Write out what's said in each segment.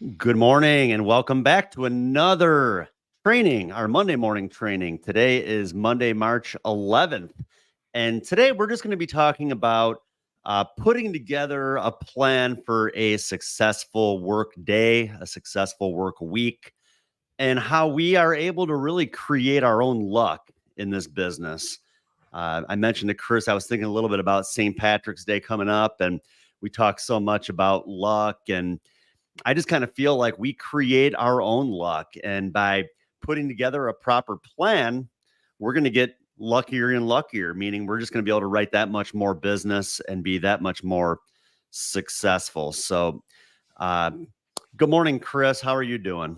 Good morning and welcome back to another training, our Monday morning training. Today is Monday, March 11th. And today we're just going to be talking about putting together a plan for a successful work day, a successful work week, and how we are able to really create our own luck in this business. I mentioned to Chris, I was thinking a little bit about St. Patrick's Day coming up, and we talk so much about luck, and I just kind of feel like we create our own luck. And by putting together a proper plan, we're going to get luckier and luckier, meaning we're just going to be able to write that much more business and be that much more successful. So, uh, good morning, Chris. How are you doing?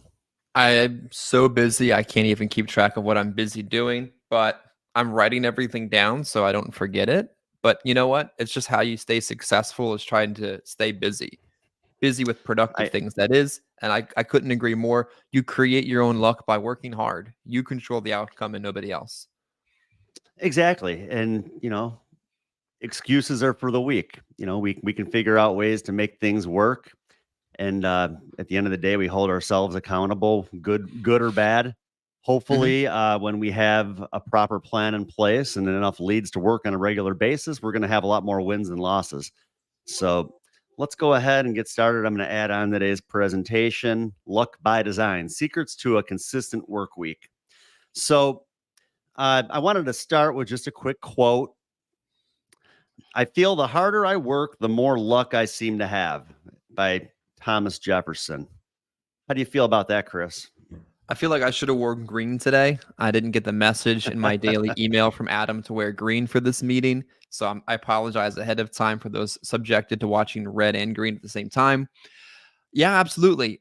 I'm so busy, I can't even keep track of what I'm busy doing, but I'm writing everything down so I don't forget it. But you know what? It's just how you stay successful is trying to stay busy with productive I things. That is, and I couldn't agree more. You create your own luck by working hard. You control the outcome and nobody else. exactly. And, excuses are for the weak. We can figure out ways to make things work. And at the end of the day, we hold ourselves accountable, good or bad. Mhm. Hopefully, when we have a proper plan in place and enough leads to work on a regular basis, we're going to have a lot more wins than losses. So let's go ahead and get started. I'm going to add on today's presentation, Luck by Design, Secrets to a Consistent Work Week. So I wanted to start with just a quick quote. I feel the harder I work, the more luck I seem to have, by Thomas Jefferson. How do you feel about that, Chris? I feel like I should have worn green today. I didn't get the message in my daily email from Adam to wear green for this meeting. So I apologize ahead of time for those subjected to watching red and green at the same time. Yeah, absolutely.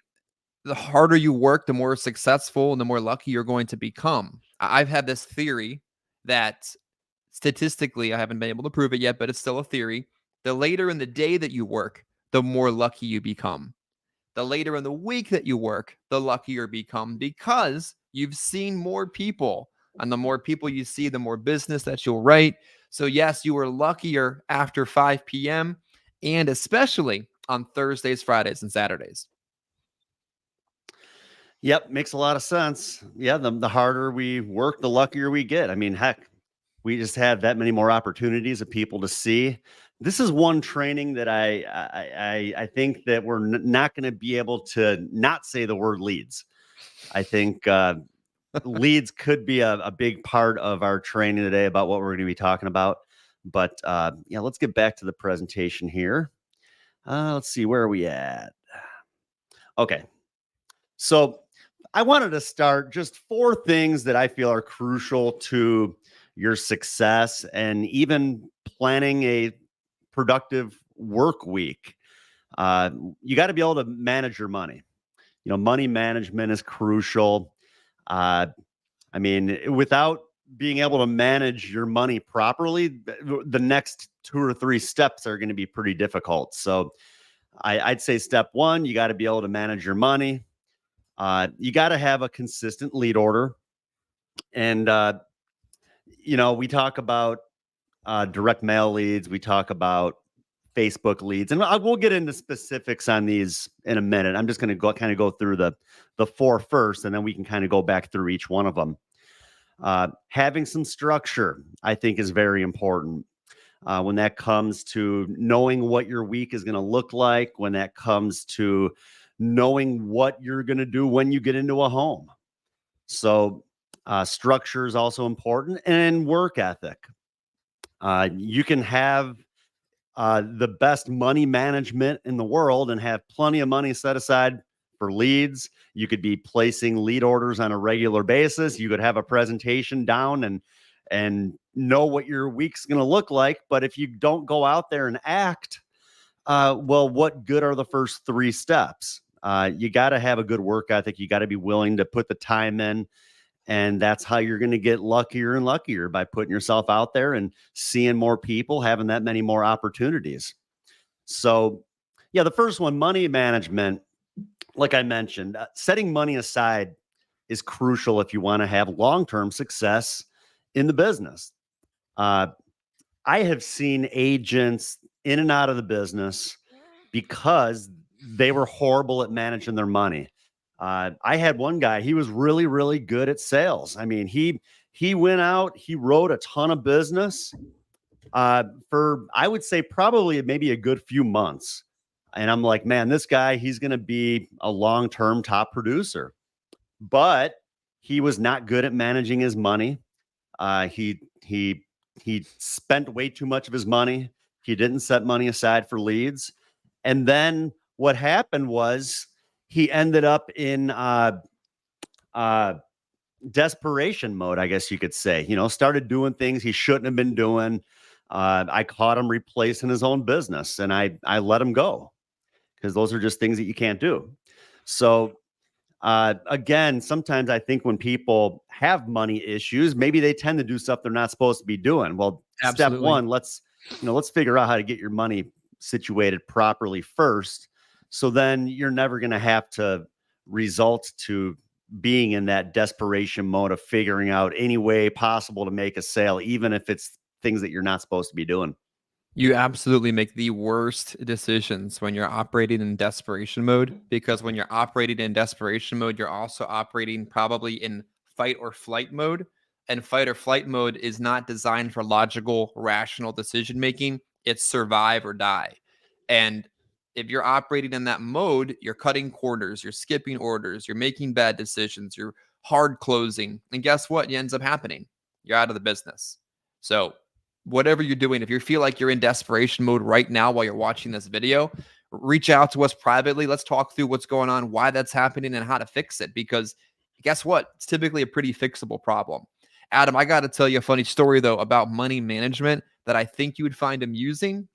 The harder you work, the more successful and the more lucky you're going to become. I've had this theory that statistically, I haven't been able to prove it yet, but it's still a theory. The later in the day that you work, the more lucky you become. The later in the week that you work, the luckier you become because you've seen more people. And the more people you see, the more business that you'll write. So, yes, you are luckier after 5 p.m. and especially on Thursdays, Fridays, and Saturdays. Yep, makes a lot of sense. Yeah, the harder we work, the luckier we get. I mean, heck, we just have that many more opportunities of people to see. This is one training that I think that we're not going to be able to not say the word leads. I think leads could be a big part of our training today about what we're going to be talking about. But yeah, let's get back to the presentation here. Let's see, where are we at? Okay, so I wanted to start just four things that I feel are crucial to your success and even planning a productive work week. Uh, you got to be able to manage your money. Money management is crucial. Uh, I mean, without being able to manage your money properly, the next two or three steps are going to be pretty difficult. So I'd say step one, you got to be able to manage your money. You got to have a consistent lead order. And, we talk about direct mail leads, we talk about Facebook leads, and we'll get into specifics on these in a minute. I'm just going to go through the four first, and then we can kind of go back through each one of them. Having some structure, I think, is very important when that comes to knowing what your week is going to look like, when that comes to knowing what you're going to do when you get into a home. So, structure is also important, and work ethic. You can have the best money management in the world and have plenty of money set aside for leads. You could be placing lead orders on a regular basis. You could have a presentation down and know what your week's going to look like. But if you don't go out there and act, well, what good are the first three steps? You got to have a good work ethic. You got to be willing to put the time in. And that's how you're going to get luckier and luckier, by putting yourself out there and seeing more people, having that many more opportunities. So, yeah, the first one, money management, like I mentioned, setting money aside is crucial if you want to have long-term success in the business. Uh, I have seen agents in and out of the business because they were horrible at managing their money. I had one guy, he was really, really good at sales. I mean, he went out, he wrote a ton of business for, I would say, probably maybe a good few months. And I'm like, man, this guy, he's going to be a long-term top producer. But he was not good at managing his money. He spent way too much of his money. He didn't set money aside for leads. And then what happened was he ended up in uh, desperation mode, I guess you could say. Started doing things he shouldn't have been doing. I caught him replacing his own business, and I let him go because those are just things that you can't do. So again, sometimes I think when people have money issues, maybe they tend to do stuff they're not supposed to be doing. Well, step Absolutely. one, let's figure out how to get your money situated properly first. So then you're never going to have to result to being in that desperation mode of figuring out any way possible to make a sale, even if it's things that you're not supposed to be doing. You absolutely make the worst decisions when you're operating in desperation mode, because when you're operating in desperation mode, you're also operating probably in fight or flight mode. And fight or flight mode is not designed for logical, rational decision making. It's survive or die. And if you're operating in that mode, you're cutting corners, you're skipping orders, you're making bad decisions, you're hard closing. And guess what? It ends up happening. You're out of the business. So whatever you're doing, if you feel like you're in desperation mode right now while you're watching this video, reach out to us privately. Let's talk through what's going on, why that's happening, and how to fix it. Because guess what? It's typically a pretty fixable problem. Adam, I got to tell you a funny story, though, about money management that I think you would find amusing.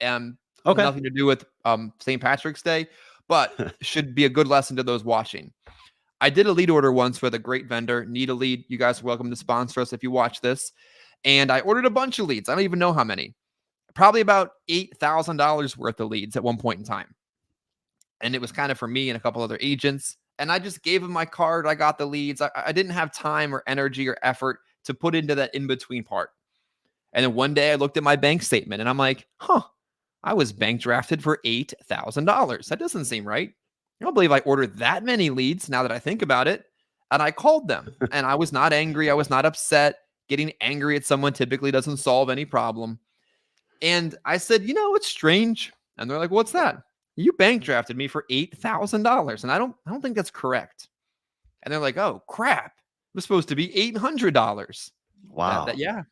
Okay. Nothing to do with St. Patrick's Day, but should be a good lesson to those watching. I did a lead order once with a great vendor. Need a lead. You guys are welcome to sponsor us if you watch this. And I ordered a bunch of leads. I don't even know how many. Probably about $8,000 worth of leads at one point in time. And it was kind of for me and a couple other agents. And I just gave them my card. I got the leads. I didn't have time or energy or effort to put into that in-between part. And then one day I looked at my bank statement and I'm like, I was bank drafted for $8,000. That doesn't seem right. I don't believe I ordered that many leads now that I think about it. And I called them and I was not angry. I was not upset. Getting angry at someone typically doesn't solve any problem. And I said, it's strange. And they're like, what's that? You bank drafted me for $8,000. And I don't think that's correct. And they're like, oh, crap. It was supposed to be $800. Wow. Yeah.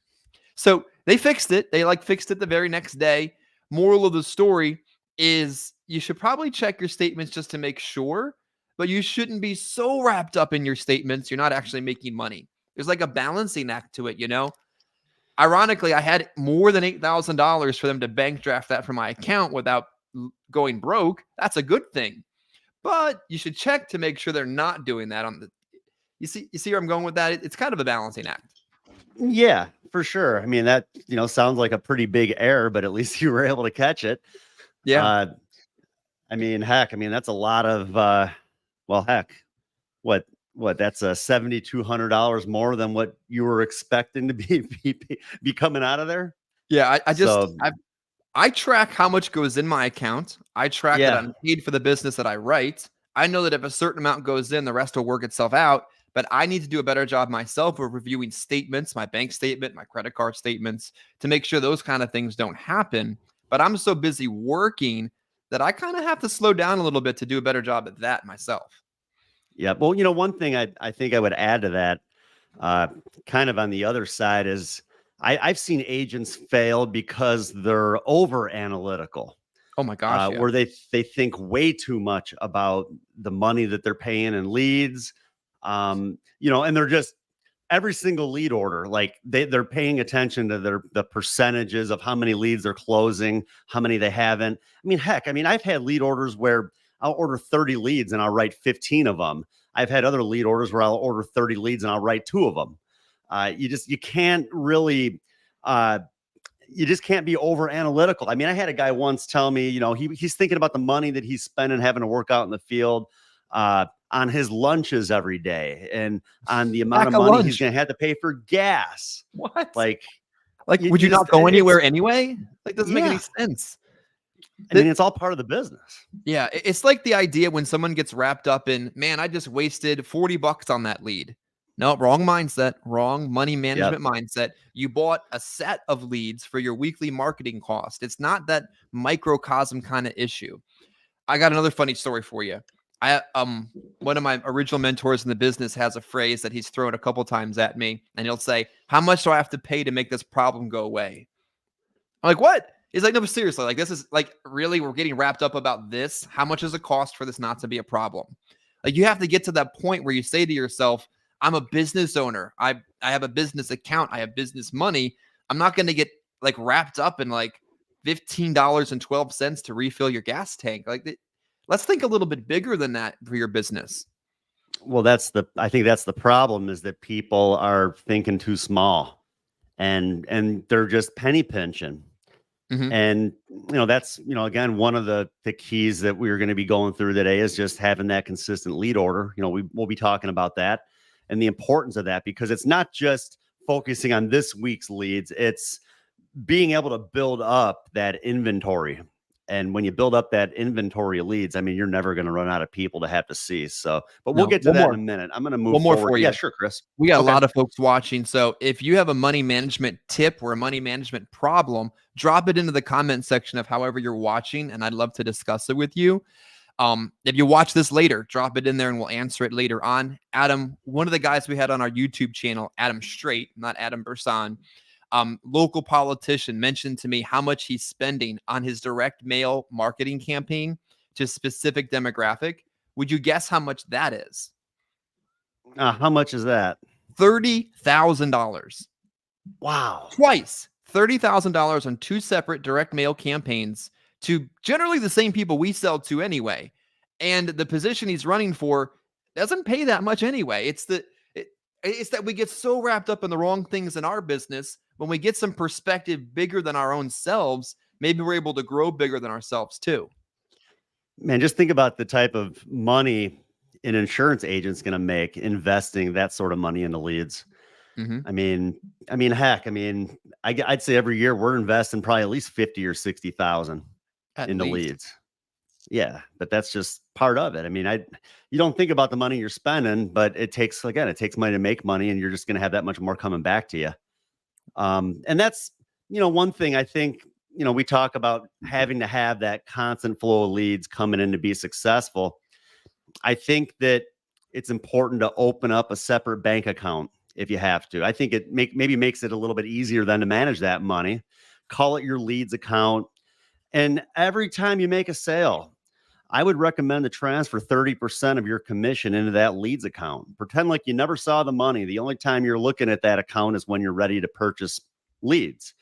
So they fixed it. They fixed it the very next day. Moral of the story is you should probably check your statements just to make sure, but you shouldn't be so wrapped up in your statements you're not actually making money. There's like a balancing act to it, Ironically, I had more than $8,000 for them to bank draft that from my account without going broke. That's a good thing. But you should check to make sure they're not doing that you see where I'm going with that? It's kind of a balancing act. Yeah, for sure. I mean, that, sounds like a pretty big error, but at least you were able to catch it. Yeah. I mean, heck, that's a lot of, heck, what, that's $7,200 more than what you were expecting to be coming out of there. Yeah. So, I track how much goes in my account. I track that I'm paid for the business that I write. I know that if a certain amount goes in, the rest will work itself out. But I need to do a better job myself of reviewing statements, my bank statement, my credit card statements, to make sure those kind of things don't happen. But I'm so busy working that I kind of have to slow down a little bit to do a better job at that myself. Yeah. Well, one thing I think I would add to that, kind of on the other side, is I've seen agents fail because they're over analytical. Oh my gosh. Yeah. Where they think way too much about the money that they're paying in leads. And they're just every single lead order, like they're paying attention to the percentages of how many leads they're closing, how many they haven't. Heck, I've had lead orders where I'll order 30 leads and I'll write 15 of them. I've had other lead orders where I'll order 30 leads and I'll write 2 of them. You can't really, you just can't be over analytical. I had a guy once tell me, he's thinking about the money that he's spending having to work out in the field, on his lunches every day and on the amount of money he's going to have to pay for gas. What? Like would you not go anywhere anyway? Doesn't make any sense. I mean, it's all part of the business. Yeah, it's like the idea when someone gets wrapped up in, man, I just wasted $40 on that lead. No, wrong mindset, wrong money Yep. management mindset. You bought a set of leads for your weekly marketing cost. It's not that microcosm kind of issue. I got another funny story for you. I One of my original mentors in the business has a phrase that he's thrown a couple times at me, and he'll say, "How much do I have to pay to make this problem go away?" I'm like, what? He's like, no, but seriously, like, this is like, really, we're getting wrapped up about this. How much does it cost for this not to be a problem? Like, you have to get to that point where you say to yourself, I'm a business owner. I have a business account. I have business money. I'm not going to get like wrapped up in like $15.12 to refill your gas tank. Like, let's think a little bit bigger than that for your business. Well, I think that's the problem, is that people are thinking too small, and they're just penny pinching. Mm-hmm. And, that's, again, one of the keys that we're going to be going through today is just having that consistent lead order. We'll be talking about that and the importance of that, because it's not just focusing on this week's leads. It's being able to build up that inventory. And when you build up that inventory of leads, I mean, you're never going to run out of people to have to see. So, but we'll No, get to one that in more. a minute. I'm going to move One more forward. for Yeah, you. sure, Chris. We got Okay. a lot of folks watching. So if you have a money management tip or a money management problem, drop it into the comment section of however you're watching, and I'd love to discuss it with you. If you watch this later, drop it in there and we'll answer it later on. Adam, one of the guys we had on our YouTube channel, Adam Straight, not Adam Bursan, local politician, mentioned to me how much he's spending on his direct mail marketing campaign to a specific demographic. Would you guess how much that is? How much is that? $30,000. Wow. Twice. $30,000 on two separate direct mail campaigns to generally the same people we sell to anyway. And the position he's running for doesn't pay that much anyway. It's that we get so wrapped up in the wrong things in our business. When we get some perspective bigger than our own selves, maybe we're able to grow bigger than ourselves too. Man, just think about the type of money an insurance agent's going to make investing that sort of money into leads. Mm-hmm. Heck, I'd say every year we're investing probably at least 50 or 60,000 into leads. Yeah, but that's just part of it. I mean, you don't think about the money you're spending, but it takes money to make money, and you're just going to have that much more coming back to you. And that's, one thing I think, we talk about having to have that constant flow of leads coming in to be successful. I think that it's important to open up a separate bank account if you have to. I think it maybe makes it a little bit easier then to manage that money. Call it your leads account. And every time you make a sale, I would recommend to transfer 30% of your commission into that leads account. Pretend like you never saw the money. The only time you're looking at that account is when you're ready to purchase leads.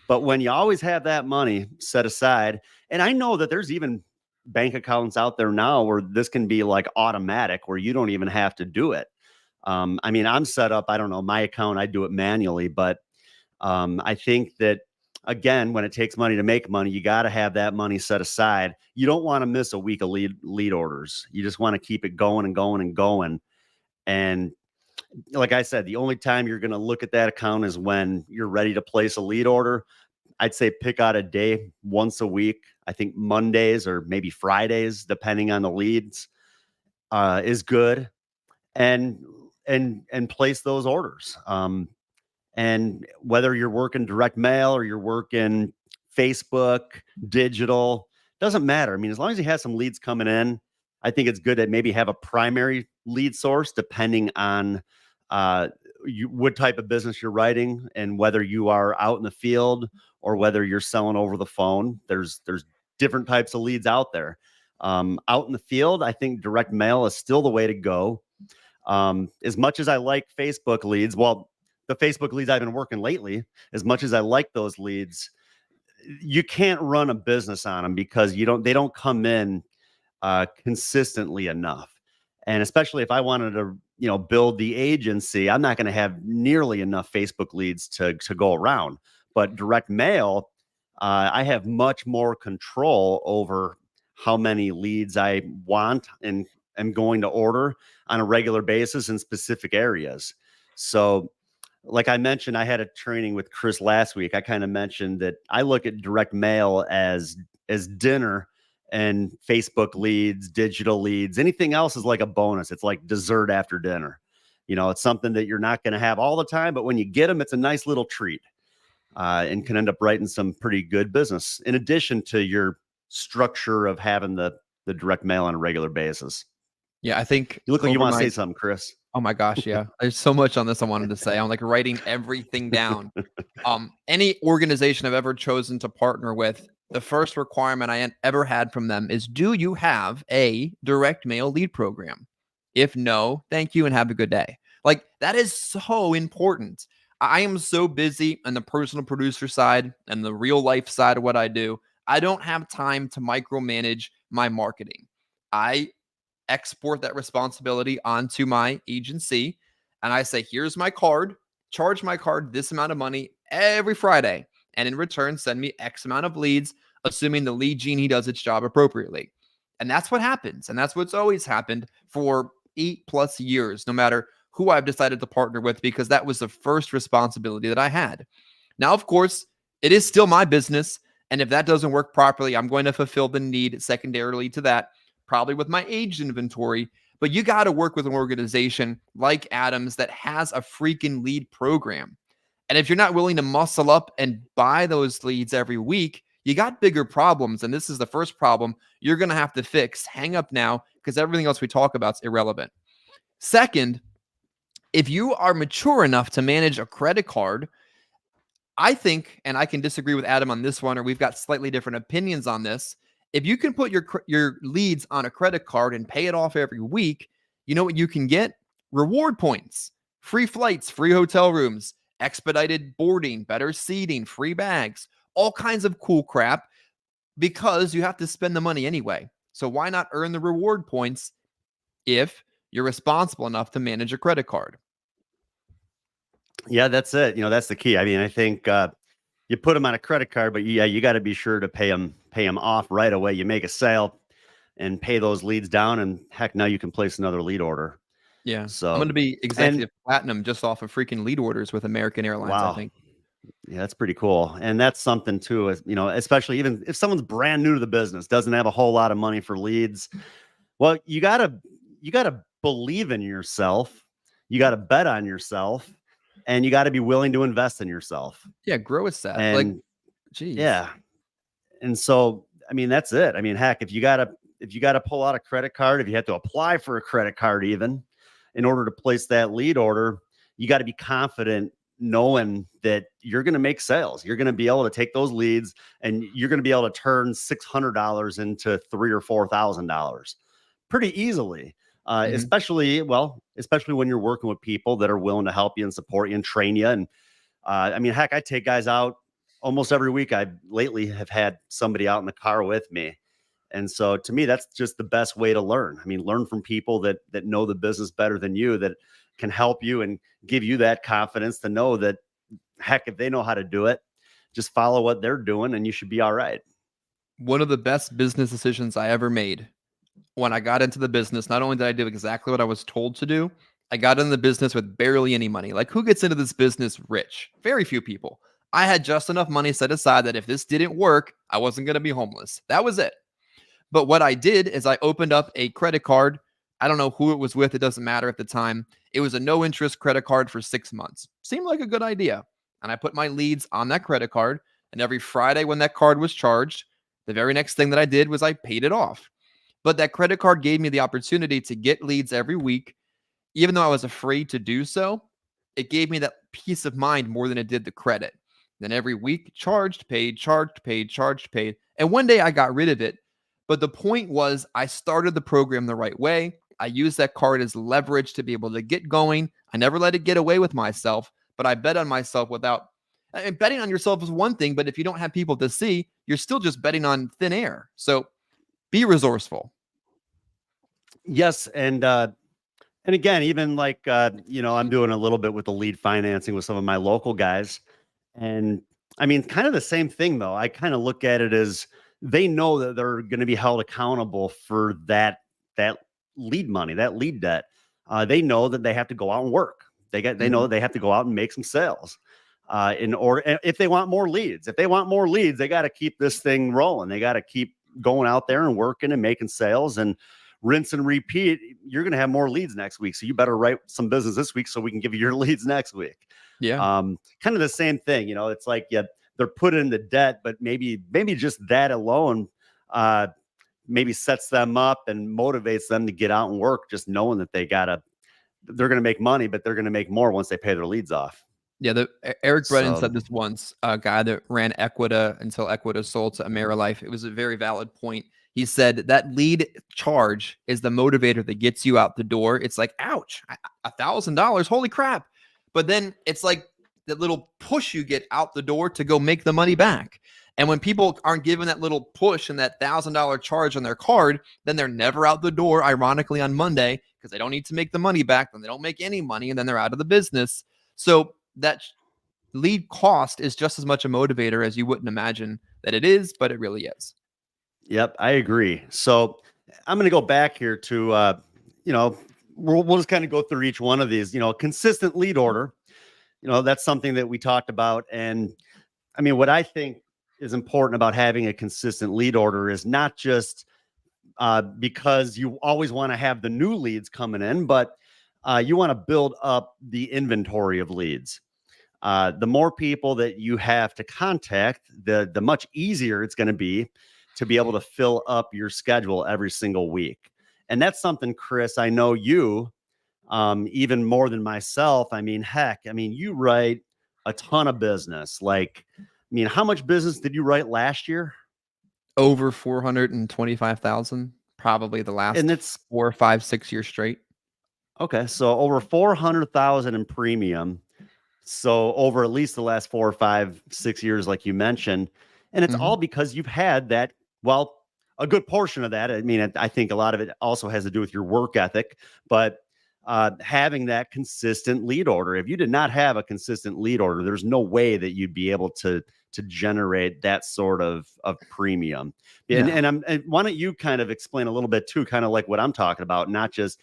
But when you always have that money set aside, and I know that there's even bank accounts out there now where this can be like automatic, where you don't even have to do it. I'm set up, I don't know, my account, I do it manually, but I think that, again, when it takes money to make money, you got to have that money set aside. You don't want to miss a week of lead orders. You just want to keep it going and going and going. And like I said, the only time you're going to look at that account is when you're ready to place a lead order. I'd say pick out a day once a week. I think Mondays or maybe Fridays, depending on the leads, is good. And place those orders. And whether you're working direct mail or you're working Facebook, digital, doesn't matter. I mean, as long as you have some leads coming in, I think it's good to maybe have a primary lead source depending on what type of business you're writing and whether you are out in the field or whether you're selling over the phone. There's different types of leads out there. Out in the field, I think direct mail is still the way to go. As much as I like Facebook leads, well, the Facebook leads I've been working lately, as much as I like those leads, you can't run a business on them because they don't come in consistently enough. And especially if I wanted to, build the agency, I'm not going to have nearly enough Facebook leads to go around. But direct mail, I have much more control over how many leads I want and am going to order on a regular basis in specific areas. So, like I mentioned, I had a training with Chris last week. I kind of mentioned that I look at direct mail as as dinner, and Facebook leads, digital leads, anything else is like a bonus. It's like dessert after dinner. It's something that you're not going to have all the time, but when you get them, it's a nice little treat, and can end up writing some pretty good business in addition to your structure of having the direct mail on a regular basis. Yeah, I think You look like you over want to my say something, Chris. oh my gosh, yeah. There's so much on this I wanted to say. I'm like writing everything down. Any organization I've ever chosen to partner with, the first requirement I ever had from them is, do you have a direct mail lead program? If no, thank you and have a good day. Like, that is so important. I am so busy on the personal producer side and the real life side of what I do. I don't have time to micromanage my marketing. I export that responsibility onto my agency. And I say, here's my card, charge my card this amount of money every Friday. And in return, send me X amount of leads, assuming the lead genie does its job appropriately. And that's what happens. And that's what's always happened for 8+ years, no matter who I've decided to partner with, because that was the first responsibility that I had. Now, of course, it is still my business. And if that doesn't work properly, I'm going to fulfill the need secondarily to that, probably with my aged inventory. But you got to work with an organization like Adams that has a freaking lead program. And if you're not willing to muscle up and buy those leads every week, you got bigger problems. And this is the first problem you're going to have to fix. Hang up now, because everything else we talk about is irrelevant. Second, if you are mature enough to manage a credit card, I think, and I can disagree with Adam on this one, or we've got slightly different opinions on this. If you can put your leads on a credit card and pay it off every week, you know what you can get? Reward points, free flights, free hotel rooms, expedited boarding, better seating, free bags, all kinds of cool crap, because you have to spend the money anyway. So why not earn the reward points if you're responsible enough to manage a credit card? Yeah, that's it. That's the key. I mean, I think you put them on a credit card, but yeah, you got to be sure to pay them off right away. You make a sale and pay those leads down, and heck, now you can place another lead order. Yeah. I'm going So, to be and executive platinum just off of freaking lead orders with American Airlines, I wow, think. yeah, that's pretty cool. And that's something too, especially even if someone's brand new to the business, doesn't have a whole lot of money for leads. Well, you gotta believe in yourself. You got to bet on yourself, and you got to be willing to invest in yourself. Yeah, grow a set. Like, And geez. yeah, and so I mean that's it. I mean, heck, if you gotta pull out a credit card, if you have to apply for a credit card even in order to place that lead order, you got to be confident knowing that you're going to make sales. You're going to be able to take those leads and you're going to be able to turn $600 into $3,000 or $4,000 pretty easily. Mhm. Especially when you're working with people that are willing to help you and support you and train you. And I mean, heck, I take guys out almost every week. I lately have had somebody out in the car with me. And so to me, that's just the best way to learn. I mean, learn from people that know the business better than you, that can help you and give you that confidence to know that, heck, if they know how to do it, just follow what they're doing and you should be all right. One of the best business decisions I ever made when I got into the business, not only did I do exactly what I was told to do, I got into the business with barely any money. Like, who gets into this business rich? Very few people. I had just enough money set aside that if this didn't work, I wasn't going to be homeless. That was it. But what I did is I opened up a credit card. I don't know who it was with. It doesn't matter at the time. It was a no interest credit card for 6 months. Seemed like a good idea. And I put my leads on that credit card. And every Friday when that card was charged, the very next thing that I did was I paid it off. But that credit card gave me the opportunity to get leads every week, even though I was afraid to do so. It gave me that peace of mind more than it did the credit. Then every week, charged, paid, charged, paid, charged, paid. And one day I got rid of it. But the point was, I started the program the right way. I used that card as leverage to be able to get going. I never let it get away with myself, but I bet on myself without. I mean, betting on yourself is one thing, but if you don't have people to see, you're still just betting on thin air. So be resourceful. Yes. And again, even like, I'm doing a little bit with the lead financing with some of my local guys. And I mean, kind of the same thing, though. I kind of look at it as they know that they're going to be held accountable for that lead money, that lead debt. They know that they have to go out and work. They know Mhm. that they have to go out and make some sales. in order, if they want more leads. If they want more leads, they got to keep this thing rolling. They got to keep going out there and working and making sales and rinse and repeat. You're going to have more leads next week. So you better write some business this week so we can give you your leads next week. Yeah. Kind of the same thing, it's like, yeah, they're put into debt, but maybe just that alone, maybe sets them up and motivates them to get out and work, just knowing that they're going to make money, but they're going to make more once they pay their leads off. Yeah, Eric Brennan So, said this once, a guy that ran Equita until Equita sold to AmeriLife. It was a very valid point. He said that lead charge is the motivator that gets you out the door. It's like, ouch, $1,000, holy crap. But then it's like that little push you get out the door to go make the money back. And when people aren't given that little push and that $1,000 charge on their card, then they're never out the door, ironically, on Monday, because they don't need to make the money back. Then they don't make any money, and then they're out of the business. So that lead cost is just as much a motivator as you wouldn't imagine that it is, but it really is. Yep, I agree. So I'm going to go back here to, we'll just kind of go through each one of these, consistent lead order. That's something that we talked about. And I mean, what I think is important about having a consistent lead order is not just because you always want to have the new leads coming in, but you want to build up the inventory of leads. The more people that you have to contact, the much easier it's going to be able to fill up your schedule every single week. And that's something, Chris, I know you, even more than myself. I mean, heck, you write a ton of business. Like, how much business did you write last year? Over 425,000, probably the last, and it's 4, 5, 6 years straight. Okay. So over 400,000 in premium. So over at least the last 4, 5, 6 years, like you mentioned, and it's all because you've had that. Well, a good portion of that. I think a lot of it also has to do with your work ethic, but having that consistent lead order. If you did not have a consistent lead order, there's no way that you'd be able to generate that sort of premium. And why don't you kind of explain a little bit too, kind of like what I'm talking about, not just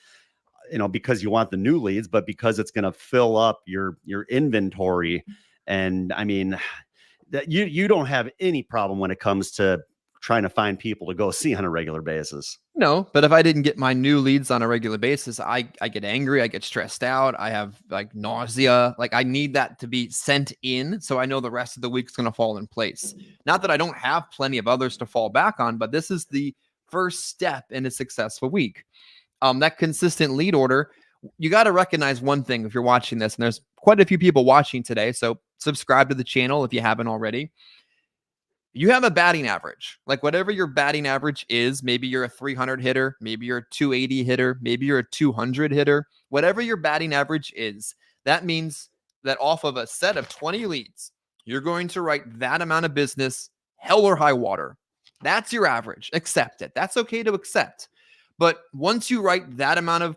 because you want the new leads, but because it's going to fill up your inventory. And that you don't have any problem when it comes to trying to find people to go see on a regular basis. No, but if I didn't get my new leads on a regular basis, I get angry, I get stressed out, I have like nausea. Like I need that to be sent in so I know the rest of the week is going to fall in place. Not that I don't have plenty of others to fall back on, but this is the first step in a successful week. That consistent lead order, you got to recognize one thing if you're watching this, and there's quite a few people watching today, so subscribe to the channel if you haven't already. You have a batting average, like whatever your batting average is. Maybe you're a 300 hitter, maybe you're a 280 hitter, maybe you're a 200 hitter, whatever your batting average is. That means that off of a set of 20 leads, you're going to write that amount of business, hell or high water. That's your average. Accept it. That's okay to accept. But once you write that amount of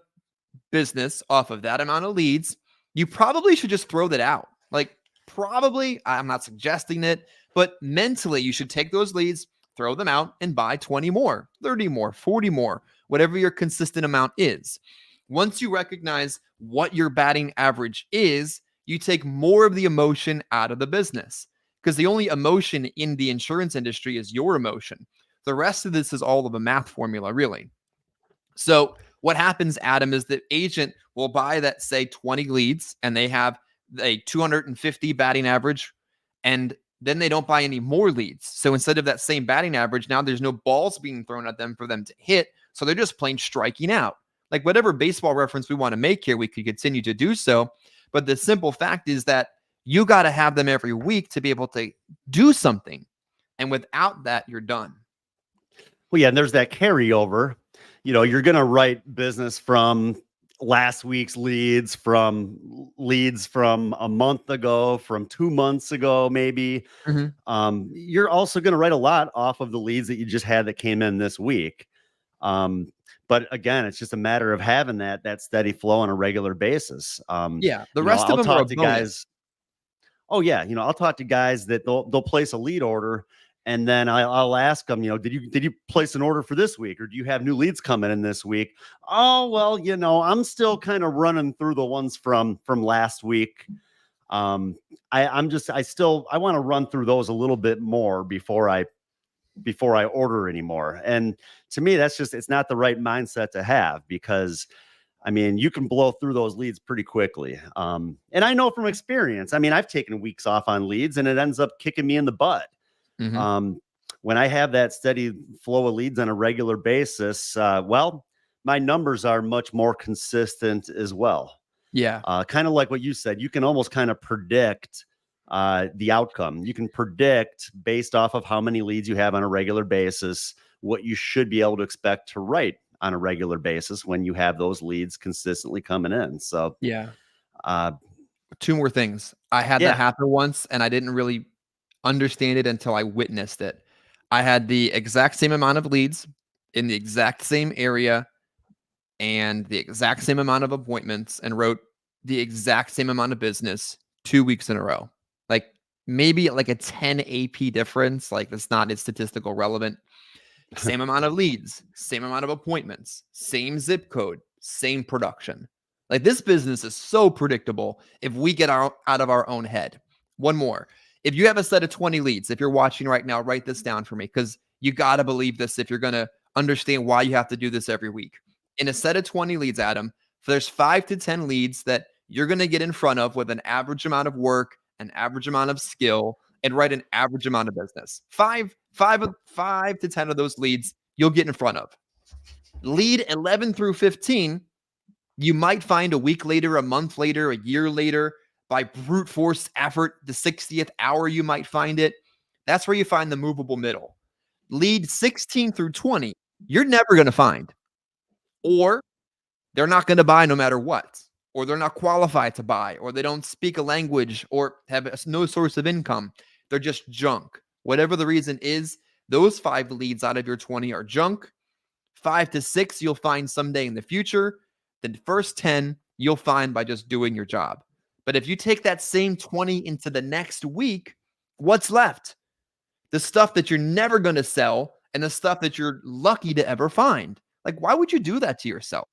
business off of that amount of leads, you probably should just throw that out. Like probably, I'm not suggesting it, but mentally you should take those leads, throw them out and buy 20 more, 30 more, 40 more, whatever your consistent amount is. Once you recognize what your batting average is, you take more of the emotion out of the business, because the only emotion in the insurance industry is your emotion. The rest of this is all of a math formula, really. So what happens, Adam, is the agent will buy that, say, 20 leads, and they have a 250 batting average, and then they don't buy any more leads. So instead of that same batting average, now there's no balls being thrown at them for them to hit. So they're just plain striking out. Like whatever baseball reference we want to make here, we could continue to do so. But the simple fact is that you got to have them every week to be able to do something. And without that, you're done. Well, yeah, and there's that carryover. You're going to write business from last week's leads, from a month ago, from 2 months ago, maybe. You're also going to write a lot off of the leads that you just had that came in this week. But again, it's just a matter of having that steady flow on a regular basis. The rest of them are to guys. Oh yeah, I'll talk to guys that they'll place a lead order, and then I'll ask them, did you place an order for this week, or do you have new leads coming in this week? Oh well, I'm still kind of running through the ones from last week. Um, I want to run through those a little bit more before I order anymore. And to me, it's not the right mindset to have, because I mean, you can blow through those leads pretty quickly. And I know from experience, I mean, I've taken weeks off on leads and it ends up kicking me in the butt. Hmm. Um, when I have that steady flow of leads on a regular basis, well, my numbers are much more consistent as well. Yeah. Kind of like what you said, you can almost kind of predict the outcome. You can predict based off of how many leads you have on a regular basis, what you should be able to expect to write on a regular basis when you have those leads consistently coming in. So, Yeah. uh, Two more things. I had that yeah, happen once and I didn't really understand it until I witnessed it. I had the exact same amount of leads in the exact same area and the exact same amount of appointments and wrote the exact same amount of business 2 weeks in a row. Like maybe like a 10 AP difference. Like that's not as statistical relevant. Same amount of leads, same amount of appointments, same zip code, same production. Like this business is so predictable if we get out of our own head. One more. If you have a set of 20 leads, if you're watching right now, write this down for me because you got to believe this if you're going to understand why you have to do this every week. In a set of 20 leads, Adam, there's 5 to 10 leads that you're going to get in front of with an average amount of work, an average amount of skill, and write an average amount of business. Five to 10 of those leads you'll get in front of. Lead 11 through 15, you might find a week later, a month later, a year later, by brute force effort, the 60th hour, you might find it. That's where you find the movable middle. Lead 16 through 20, you're never going to find. Or they're not going to buy no matter what, or they're not qualified to buy, or they don't speak a language or have no source of income. They're just junk. Whatever the reason is, those 5 leads out of your 20 are junk. 5 to 6 you'll find someday in the future. The first 10 you'll find by just doing your job. But if you take that same 20 into the next week, what's left? The stuff that you're never going to sell and the stuff that you're lucky to ever find. Like, why would you do that to yourself?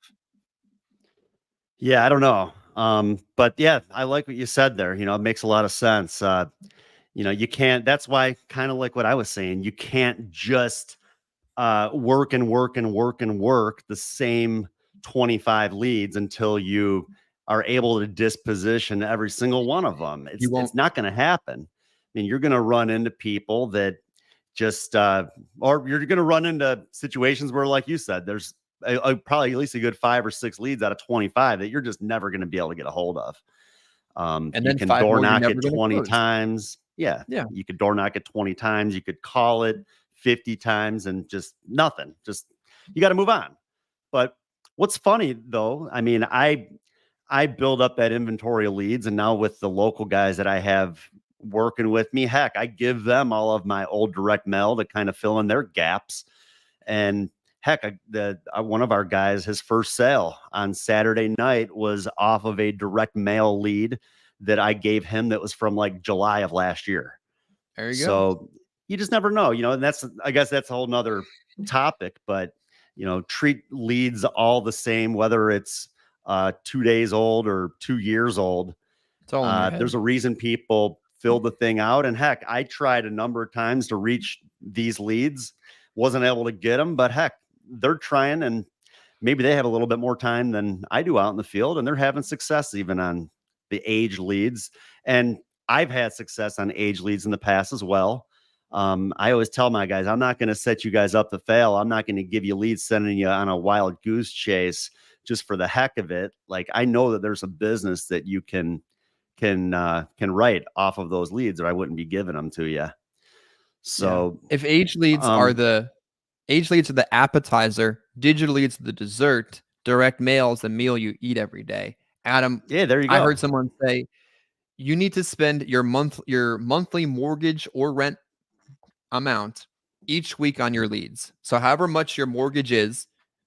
yeah, I don't know. But yeah, I like what you said there. It makes a lot of sense. You can't, that's why, kind of like what I was saying, you can't just work and work and work and work the same 25 leads until you are able to disposition every single one of them. You It's won't. not going to happen. I mean, you're going to run into people that just, or you're going to run into situations where, like you said, there's probably at least a good 5 or 6 leads out of 25 that you're just never going to be able to get a hold of. And You then can 5 door more you're knock never it going to 20 close. times. Yeah. Yeah. You could door knock it 20 times. You could call it 50 times and just nothing. Just, you got to move on. But what's funny though, I mean, I build up that inventory of leads, and now with the local guys that I have working with me, heck, I give them all of my old direct mail to kind of fill in their gaps. And heck, one of our guys, his first sale on Saturday night was off of a direct mail lead that I gave him that was from like July of last year. There you go. So you just never know, and I guess that's a whole nother topic, but treat leads all the same, whether it's 2 days old or 2 years old. It's all in your head. There's a reason people fill the thing out. And heck, I tried a number of times to reach these leads, wasn't able to get them, but heck, they're trying, and maybe they have a little bit more time than I do out in the field, and they're having success even on the age leads. And I've had success on age leads in the past as well. I always tell my guys, I'm not going to set you guys up to fail. I'm not going to give you leads sending you on a wild goose chase just for the heck of it. Like, I know that there's a business that you can write off of those leads, or I wouldn't be giving them to you. Yeah. So, If age leads are the appetizer, digital leads are the dessert, direct mail is the meal you eat every day. Adam, yeah, there you I go. heard someone say you need to spend your monthly mortgage or rent amount each week on your leads. So however much your mortgage is,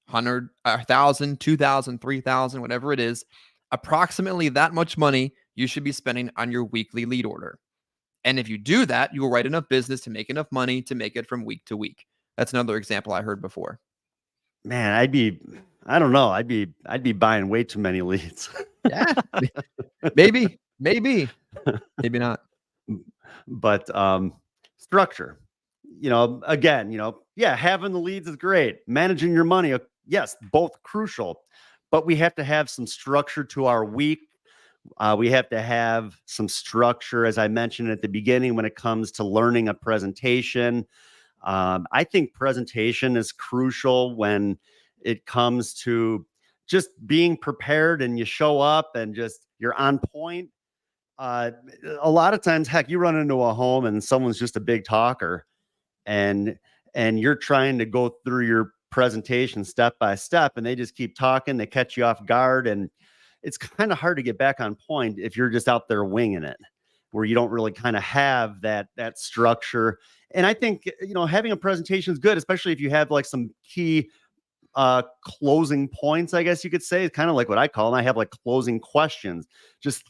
100, 1,000, 2,000, 3,000, whatever it is, approximately that much money you should be spending on your weekly lead order. And if you do that, you will write enough business to make enough money to make it from week to week. That's another example I heard before. Man, I don't know. I'd be buying way too many leads. Yeah, maybe. Maybe, maybe not. But structure, again, yeah, having the leads is great. Managing your money, yes, both crucial. But we have to have some structure to our week. We have to have some structure, as I mentioned at the beginning, when it comes to learning a presentation. I think presentation is crucial when it comes to just being prepared and you show up and just you're on point. Uh, a lot of times, heck, you run into a home and someone's just a big talker, and you're trying to go through your presentation step by step, and they just keep talking. They catch you off guard, and it's kind of hard to get back on point if you're just out there winging it, where you don't really kind of have that structure. And I think having a presentation is good, especially if you have like some key closing points, I guess you could say. It's kind of like what I call them. I have like closing questions, just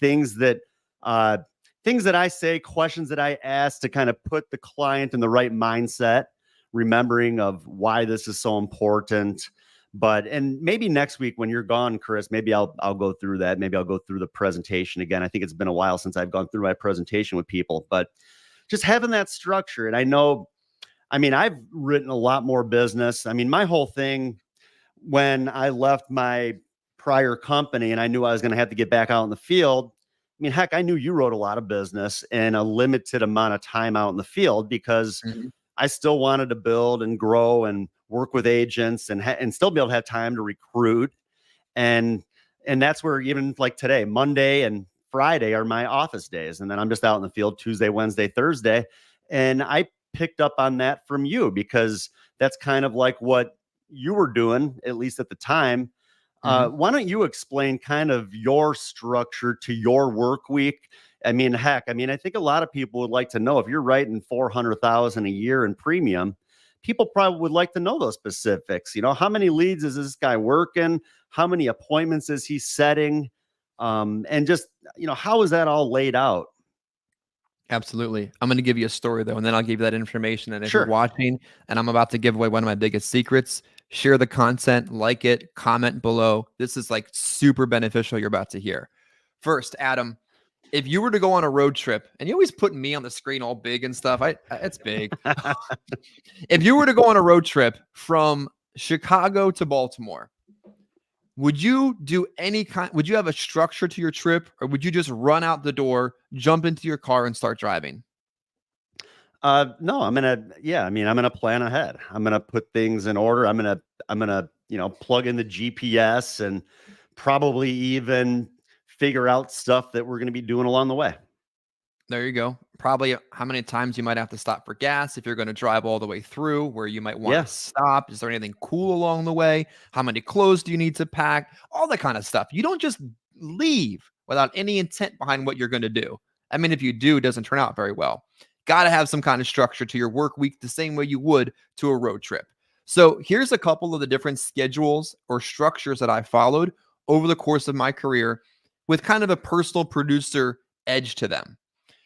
uh things that I say, questions that I ask to kind of put the client in the right mindset, remembering of why this is so important. But and maybe next week when you're gone, Chris, maybe I'll go through that. Maybe I'll go through the presentation again. I think it's been a while since I've gone through my presentation with people, but just having that structure. And I mean, I've written a lot more business. I mean, my whole thing when I left my prior company and I knew I was going to have to get back out in the field. I mean, heck, I knew you wrote a lot of business in a limited amount of time out in the field because Mhm. I still wanted to build and grow and work with agents and still be able to have time to recruit. And that's where even like today, Monday and Friday are my office days. And then I'm just out in the field Tuesday, Wednesday, Thursday. And I picked up on that from you because that's kind of like what you were doing, at least at the time. Mhm. Why don't you explain kind of your structure to your work week? I mean, heck, I mean, I think a lot of people would like to know if you're writing 400,000 a year in premium. People probably would like to know those specifics. How many leads is this guy working? How many appointments is he setting? And just, how is that all laid out? Absolutely. I'm going to give you a story though, and then I'll give you that information. And if you're Sure. watching and I'm about to give away one of my biggest secrets, share the content, like it, comment below. This is like super beneficial you're about to hear. First, Adam, if you were to go on a road trip, and you always put me on the screen all big and stuff, it's big. If you were to go on a road trip from Chicago to Baltimore, would you do any kind? Would you have a structure to your trip, or would you just run out the door, jump into your car, and start driving? No, yeah, I mean, I'm gonna plan ahead. I'm gonna put things in order. I'm gonna, plug in the GPS and probably even figure out stuff that we're gonna be doing along the way. There you go. Probably how many times you might have to stop for gas if you're going to drive all the way through, where you might want to Yeah. stop. Is there anything cool along the way? How many clothes do you need to pack? All that kind of stuff. You don't just leave without any intent behind what you're going to do. I mean, if you do, it doesn't turn out very well. Got to have some kind of structure to your work week the same way you would to a road trip. So here's a couple of the different schedules or structures that I followed over the course of my career with kind of a personal producer edge to them.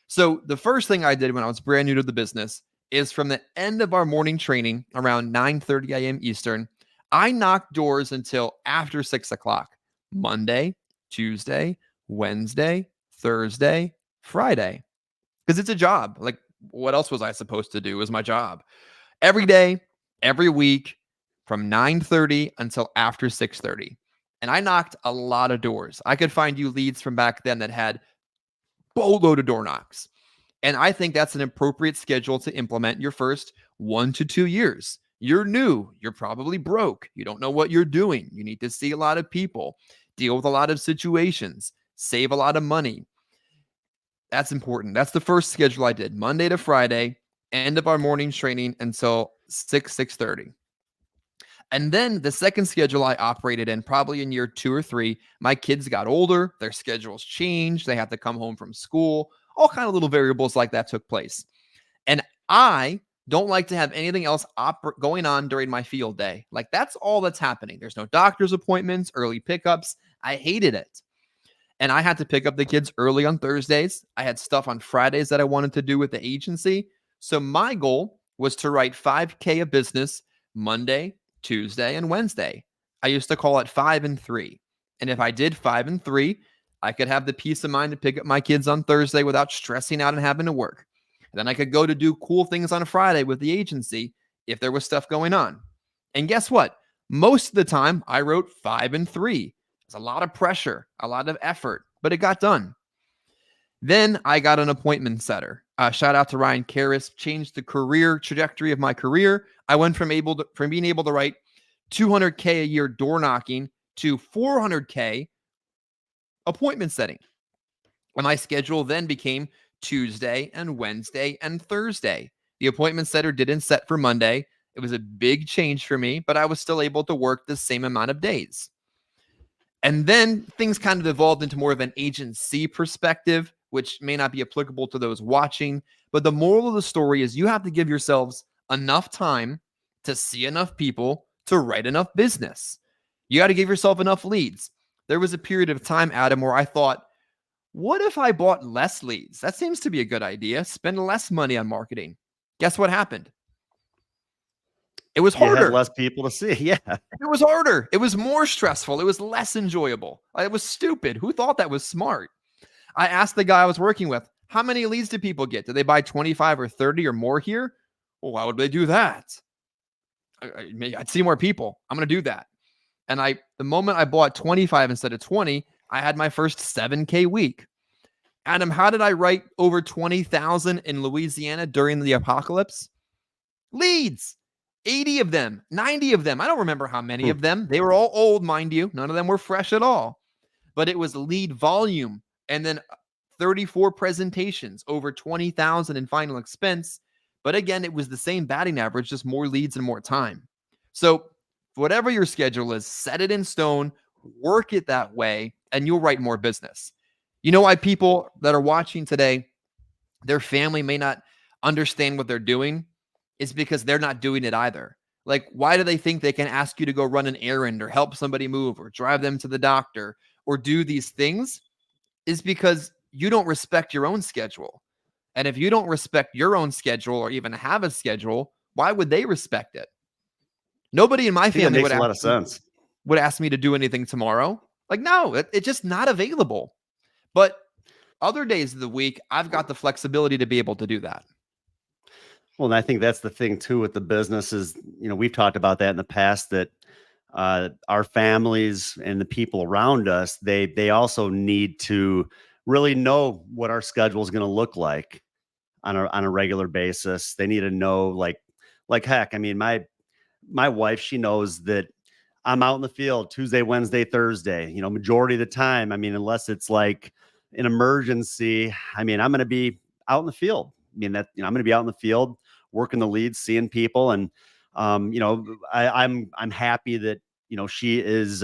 So the first thing I did when I was brand new to the business is from the end of our morning training around 9:30 a.m. Eastern, I knocked doors until after 6 o'clock, Monday, Tuesday, Wednesday, Thursday, Friday. Because it's a job. Like, what else was I supposed to do? It was my job. Every day, every week, from 9:30 until after 6:30. And I knocked a lot of doors. I could find you leads from back then that had boatload of door knocks. And I think that's an appropriate schedule to implement your first 1 to 2 years. You're new. You're probably broke. You don't know what you're doing. You need to see a lot of people, deal with a lot of situations, save a lot of money. That's important. That's the first schedule I did, Monday to Friday, end of our morning training until 6:30. And then the second schedule I operated in, probably in year 2 or 3, my kids got older, their schedules changed, they had to come home from school, all kind of little variables like that took place. And I don't like to have anything else going on during my field day. Like, that's all that's happening. There's no doctor's appointments, early pickups. I hated it. And I had to pick up the kids early on Thursdays. I had stuff on Fridays that I wanted to do with the agency. So my goal was to write 5K of business Monday, Tuesday, and Wednesday. I used to call it 5 and 3. And if I did 5 and 3, I could have the peace of mind to pick up my kids on Thursday without stressing out and having to work. And then I could go to do cool things on a Friday with the agency if there was stuff going on. And guess what? Most of the time, I wrote 5 and 3. It's a lot of pressure, a lot of effort, but it got done. Then I got an appointment setter. Shout out to Ryan Karras, changed the career trajectory of my career. I went from being able to write 200K a year door knocking to 400K appointment setting. And my schedule then became Tuesday and Wednesday and Thursday. The appointment setter didn't set for Monday. It was a big change for me, but I was still able to work the same amount of days. And then things kind of evolved into more of an agency perspective, which may not be applicable to those watching. But the moral of the story is you have to give yourselves enough time to see enough people to write enough business. You got to give yourself enough leads. There was a period of time, Adam, where I thought, what if I bought less leads? That seems to be a good idea. Spend less money on marketing. Guess what happened? It was harder. You had less people to see. Yeah. It was harder. It was more stressful. It was less enjoyable. It was stupid. Who thought that was smart? I asked the guy I was working with, how many leads did people get? Did they buy 25 or 30 or more here? Well, why would they do that? I'd see more people. I'm going to do that. And the moment I bought 25 instead of 20, I had my first 7K week. Adam, how did I write over 20,000 in Louisiana during the apocalypse? Leads. 80 of them, 90 of them. I don't remember how many of them. They were all old, mind you. None of them were fresh at all. But it was lead volume. And then 34 presentations, over 20,000 in final expense. But again, it was the same batting average, just more leads and more time. So whatever your schedule is, set it in stone, work it that way, and you'll write more business. You know why people that are watching today, their family may not understand what they're doing? It's because they're not doing it either. Like, why do they think they can ask you to go run an errand or help somebody move or drive them to the doctor or do these things? Is because you don't respect your own schedule. And if you don't respect your own schedule or even have a schedule, why would they respect it? Nobody in my family would ask me to do anything tomorrow. Like, no, it's just not available. But other days of the week, I've got the flexibility to be able to do that. Well, and I think that's the thing too with the business is, we've talked about that in the past, that our families and the people around us, they also need to really know what our schedule is going to look like on a regular basis. They need to know, like heck, I mean, my wife, she knows that I'm out in the field Tuesday, Wednesday, Thursday, majority of the time. I mean, unless it's like an emergency, I mean, I'm going to be out in the field. I mean, I'm going to be out in the field, working the leads, seeing people. And, I'm happy that, she is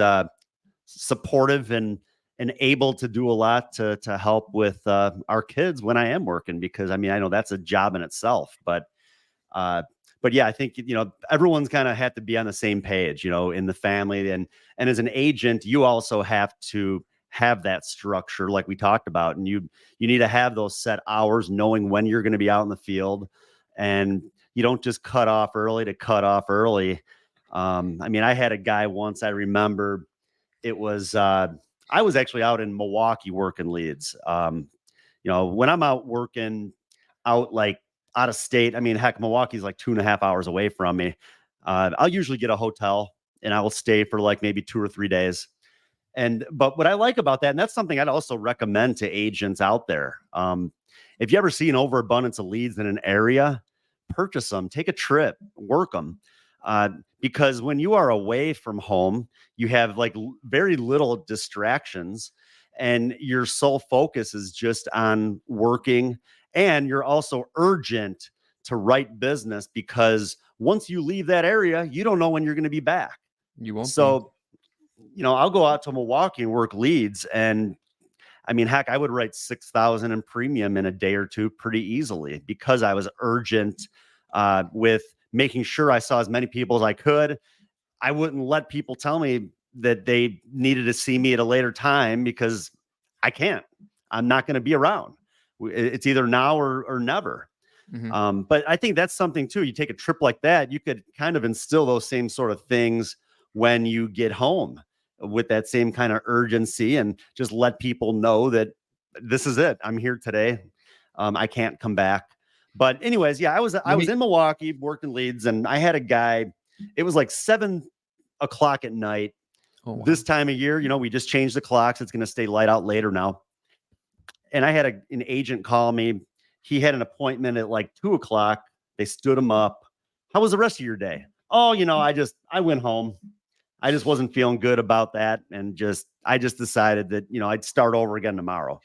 supportive and able to do a lot to help with our kids when I am working, because I mean, I know that's a job in itself, but yeah, I think, everyone's kind of had to be on the same page, in the family, and as an agent, you also have to have that structure like we talked about, and you need to have those set hours, knowing when you're going to be out in the field, and you don't just cut off early to cut off early. I mean, I had a guy once, I remember it was, I was actually out in Milwaukee working leads. When I'm out working out of state, I mean, heck, Milwaukee's like 2.5 hours away from me. I'll usually get a hotel and I will stay for like maybe 2 or 3 days. But what I like about that, and that's something I'd also recommend to agents out there. If you ever see an overabundance of leads in an area, purchase them, take a trip, work them. Because when you are away from home, you have like very little distractions, and your sole focus is just on working. And you're also urgent to write business, because once you leave that area, you don't know when you're going to be back. You won't. So, I'll go out to Milwaukee and work leads, and I mean, heck, I would write 6,000 in premium in a day or two pretty easily, because I was urgent with making sure I saw as many people as I could. I wouldn't let people tell me that they needed to see me at a later time, because I can't. I'm not going to be around. It's either now or never. Mm-hmm. But I think that's something too. You take a trip like that, you could kind of instill those same sort of things when you get home. with that same kind of urgency and just let people know that this is it. I'm here today. I can't come back. But anyways, yeah, I Let was me in Milwaukee, worked in Leeds, and I had a guy. It was like 7 o'clock at night. Oh This wow. time of year, we just changed the clocks. It's going to stay light out later now. And I had an agent call me. He had an appointment at like 2 o'clock. They stood him up. How was the rest of your day? Oh, I went home. I just wasn't feeling good about that. And I just decided that, I'd start over again tomorrow.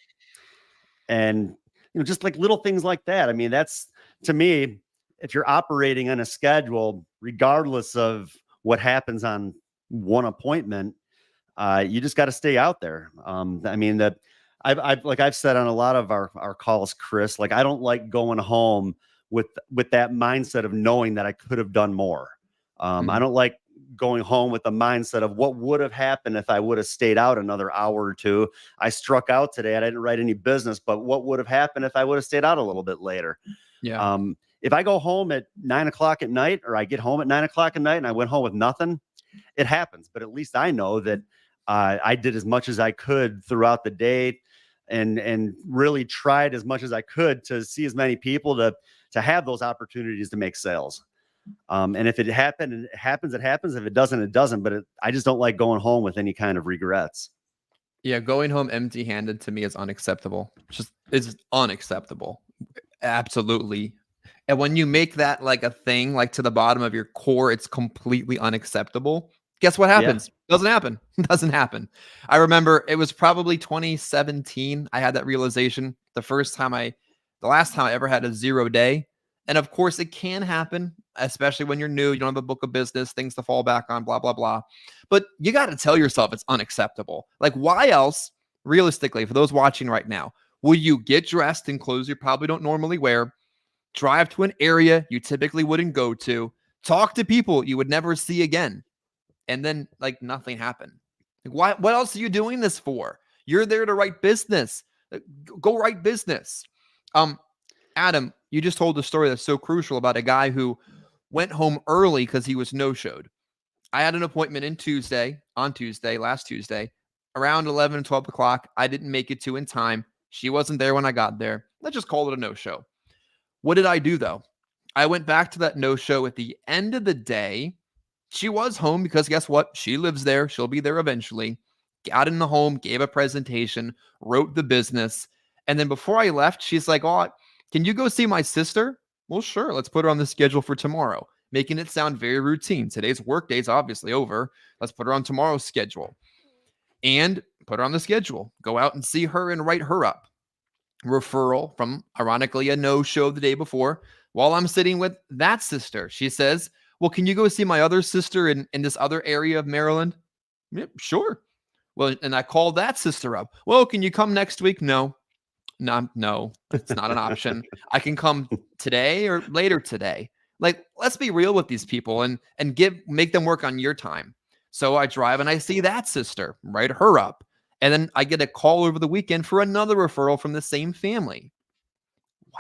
And, just like little things like that. I mean, that's to me, if you're operating on a schedule, regardless of what happens on one appointment, you just got to stay out there. I mean, that I've said on a lot of our calls, Chris, like I don't like going home with that mindset of knowing that I could have done more. I Mhm. don't like going home with the mindset of what would have happened if I would have stayed out another hour or two. I struck out today. I didn't write any business, but what would have happened if I would have stayed out a little bit later? Yeah. If I go home at 9 o'clock at night, or I get home at 9 o'clock at night and I went home with nothing, it happens. But at least I know that I did as much as I could throughout the day, and really tried as much as I could to see as many people to have those opportunities to make sales. And if it happened, it happens, it happens. If it doesn't, it doesn't. But I just don't like going home with any kind of regrets. Yeah, going home empty-handed to me is unacceptable. It's unacceptable. Absolutely. And when you make that like a thing, like to the bottom of your core, it's completely unacceptable. Guess what Yeah. happens? Doesn't happen. Doesn't happen. I remember it was probably 2017. I had that realization the last time I ever had a 0 day. And of course, it can happen, especially when you're new. You don't have a book of business, things to fall back on, blah, blah, blah. But you got to tell yourself it's unacceptable. Like, why else, realistically, for those watching right now, will you get dressed in clothes you probably don't normally wear, drive to an area you typically wouldn't go to, talk to people you would never see again, and then like nothing happened? Like, why? What else are you doing this for? You're there to write business. Go write business. Um, Adam, you just told a story that's so crucial about a guy who went home early because he was no-showed. I had an appointment on Tuesday, last Tuesday, around 11, 12 o'clock. I didn't make it to in time. She wasn't there when I got there. Let's just call it a no-show. What did I do though? I went back to that no-show at the end of the day. She was home because guess what? She lives there. She'll be there eventually. Got in the home, gave a presentation, wrote the business. And then before I left, she's like, "Oh, can you go see my sister?" Well, sure. Let's put her on the schedule for tomorrow, making it sound very routine. Today's work day's obviously over. Let's put her on tomorrow's schedule and put her on the schedule. Go out and see her and write her up. Referral from, ironically, a no-show the day before. While I'm sitting with that sister, she says, "Well, can you go see my other sister in this other area of Maryland?" Yep, sure. Well, and I called that sister up. "Well, can you come next week?" No, no, no, it's not an option. I can come today or later today. Like, let's be real with these people and make them work on your time. So I drive and I see that sister, write her up. And then I get a call over the weekend for another referral from the same family.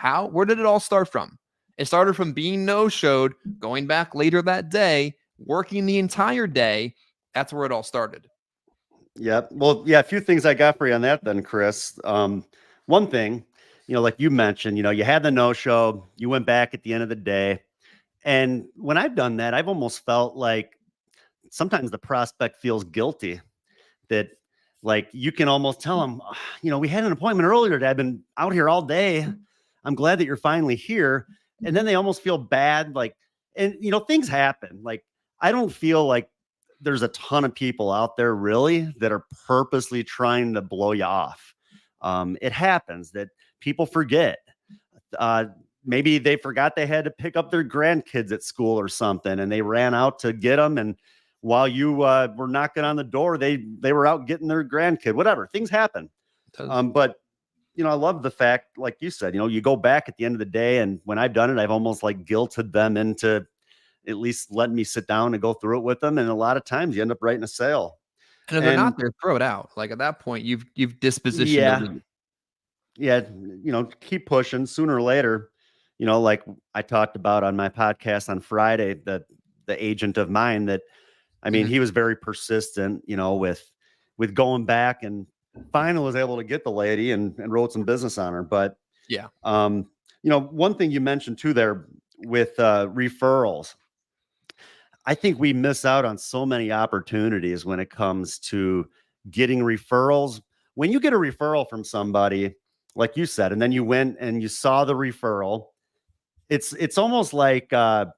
Where did it all start from? It started from being no-showed, going back later that day, working the entire day. That's where it all started. Yep. Well, yeah, a few things I got for you on that then, Chris. One thing, like you mentioned, you had the no-show, you went back at the end of the day. And when I've done that, I've almost felt like sometimes the prospect feels guilty that, like, you can almost tell them, we had an appointment earlier today. I've been out here all day. I'm glad that you're finally here. And then they almost feel bad. Like, and, things happen. Like, I don't feel like there's a ton of people out there really that are purposely trying to blow you off. It happens that people forget. Uh, Maybe they forgot they had to pick up their grandkids at school or something, and they ran out to get them. And while you were knocking on the door, they were out getting their grandkid. Whatever, things happen. But I love the fact, like you said, you go back at the end of the day, and when I've done it, I've almost like guilted them into at least letting me sit down and go through it with them. And a lot of times, you end up writing a sale. And if they're And not there, throw it out. Like at that point, you've dispositioned to yeah, leave. yeah, keep pushing. Sooner or later, like I talked about on my podcast on Friday, the agent of mine that, I mean, Mhm. he was very persistent, with going back, and finally was able to get the lady and wrote some business on her. But Yeah. one thing you mentioned too there with referrals, I think we miss out on so many opportunities when it comes to getting referrals. When you get a referral from somebody, like you said, and then you went and you saw the referral, it's almost like a